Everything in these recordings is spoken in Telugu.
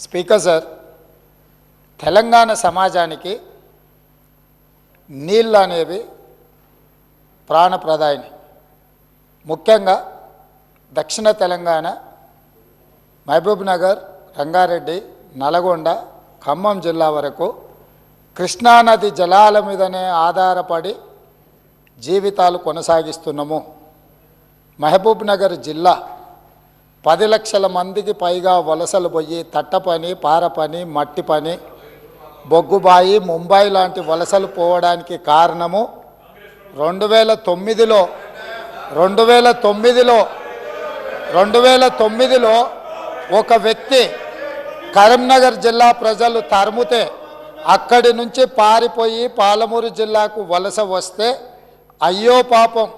స్పీకర్ సార్, తెలంగాణ సమాజానికి నీళ్ళు అనేవి ప్రాణప్రదాయిని. ముఖ్యంగా దక్షిణ తెలంగాణ మహబూబ్నగర్, రంగారెడ్డి, నల్గొండ, ఖమ్మం జిల్లా వరకు కృష్ణానది జలాల మీదనే ఆధారపడి జీవితాలు కొనసాగిస్తున్నాము. మహబూబ్నగర్ జిల్లా 10 లక్షల మందికి పైగా వలసలు పోయి తట్ట పని, పార పని, మట్టి పని, బొగ్గుబాయి, ముంబై లాంటి వలసలు పోవడానికి కారణము 2009లో ఒక వ్యక్తి కరీంనగర్ జిల్లా ప్రజలు తరుముతే అక్కడి నుంచి పారిపోయి పాలమూరు జిల్లాకు వలస వస్తే అయ్యో పాపం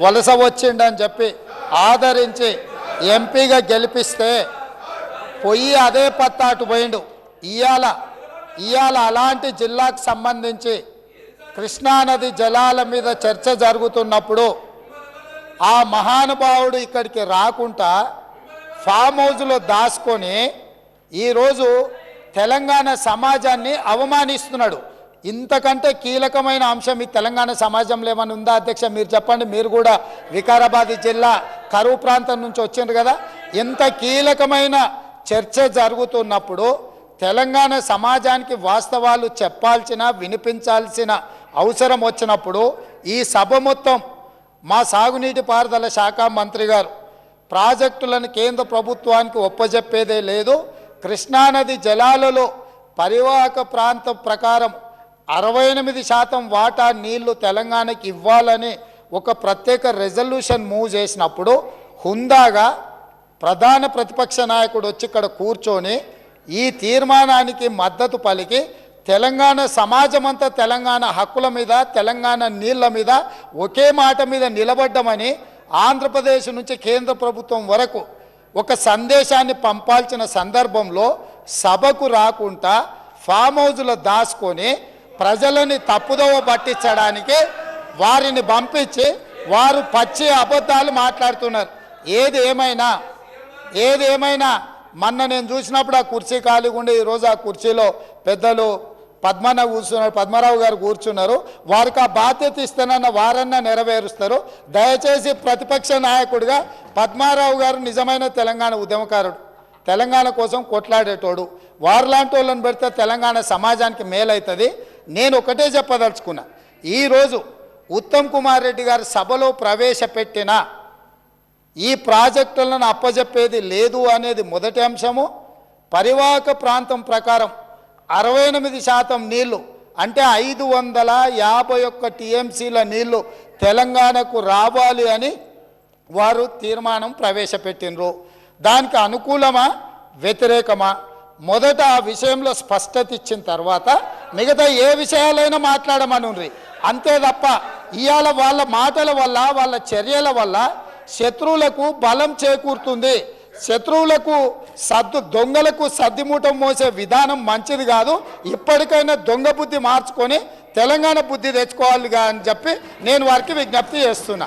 వలస వచ్చిండని చెప్పి ఆదరించి ఎంపీగా గెలిపిస్తే పోయి అదే పత్తాటు పోయిండు. ఇవాళ అలాంటి జిల్లాకు సంబంధించి కృష్ణానది జలాల మీద చర్చ జరుగుతున్నప్పుడు ఆ మహానుభావుడు ఇక్కడికి రాకుండా ఫామ్ హౌస్లో దాచుకొని ఈరోజు తెలంగాణ సమాజాన్ని అవమానిస్తున్నాడు. ఇంతకంటే కీలకమైన అంశం ఈ తెలంగాణ సమాజంలో ఏమైనా ఉందా అధ్యక్ష? మీరు చెప్పండి. మీరు కూడా వికారాబాద్ జిల్లా కరువు ప్రాంతం నుంచి వచ్చిండ్రు కదా. ఇంత కీలకమైన చర్చ జరుగుతున్నప్పుడు తెలంగాణ సమాజానికి వాస్తవాలు చెప్పాల్సిన, వినిపించాల్సిన అవసరం వచ్చినప్పుడు ఈ సభ మొత్తం మా సాగునీటి పారుదల శాఖ మంత్రి గారు ప్రాజెక్టులను కేంద్ర ప్రభుత్వానికి ఒప్పజెప్పేదే లేదు, కృష్ణానది జలాలలో పరివాహక ప్రాంతం ప్రకారం 68% వాటా నీళ్లు తెలంగాణకి ఇవ్వాలని ఒక ప్రత్యేక రెజల్యూషన్ మూవ్ చేసినప్పుడు హుందాగా ప్రధాన ప్రతిపక్ష నాయకుడు వచ్చి ఇక్కడ కూర్చొని ఈ తీర్మానానికి మద్దతు పలికి తెలంగాణ సమాజమంతా తెలంగాణ హక్కుల మీద, తెలంగాణ నీళ్ల మీద ఒకే మాట మీద నిలబడ్డమని ఆంధ్రప్రదేశ్ నుంచి కేంద్ర ప్రభుత్వం వరకు ఒక సందేశాన్ని పంపాల్సిన సందర్భంలో సభకు రాకుండా ఫామ్ హౌస్లో దాచుకొని ప్రజలని తప్పుదోవ పట్టించడానికి వారిని పంపించి వారు పచ్చి అబద్ధాలు మాట్లాడుతున్నారు. ఏది ఏమైనా మొన్న నేను చూసినప్పుడు ఆ కుర్చీ ఖాళీగా ఉండి ఈరోజు ఆ కుర్చీలో పెద్దలు పద్మరావు గారు కూర్చున్నారు. వారికి ఆ బాధ్యత ఇస్తానన్న వారన్నా నెరవేరుస్తారు. దయచేసి ప్రతిపక్ష నాయకుడిగా పద్మారావు గారు నిజమైన తెలంగాణ ఉద్యమకారుడు, తెలంగాణ కోసం కొట్లాడేటోడు. వారిలాంటి వాళ్ళని పెడితే తెలంగాణ సమాజానికి మేలవుతుంది. నేను ఒకటే చెప్పదలుచుకున్నా, ఈరోజు ఉత్తమ్ కుమార్ రెడ్డి గారు సభలో ప్రవేశపెట్టిన ఈ ప్రాజెక్టులను అప్పజెప్పేది లేదు అనేది మొదటి అంశము. పరివాహక ప్రాంతం ప్రకారం 68% నీళ్లు అంటే 551 టీఎంసీల నీళ్లు తెలంగాణకు రావాలి అని వారు తీర్మానం ప్రవేశపెట్టినరు. దానికి అనుకూలమా వ్యతిరేకమా మొదట ఆ విషయంలో స్పష్టత ఇచ్చిన తర్వాత మిగతా ఏ విషయాలైనా మాట్లాడమనుండ్రి. అంతే తప్ప ఇవాళ వాళ్ళ మాటల వల్ల, వాళ్ళ చర్యల వల్ల శత్రువులకు బలం చేకూరుతుంది. దొంగలకు సద్దిమూటం మోసే విధానం మంచిది కాదు. ఇప్పటికైనా దొంగ బుద్ధి మార్చుకొని తెలంగాణ బుద్ధి తెచ్చుకోవాలి అని చెప్పి నేను వారికి విజ్ఞప్తి చేస్తున్నా.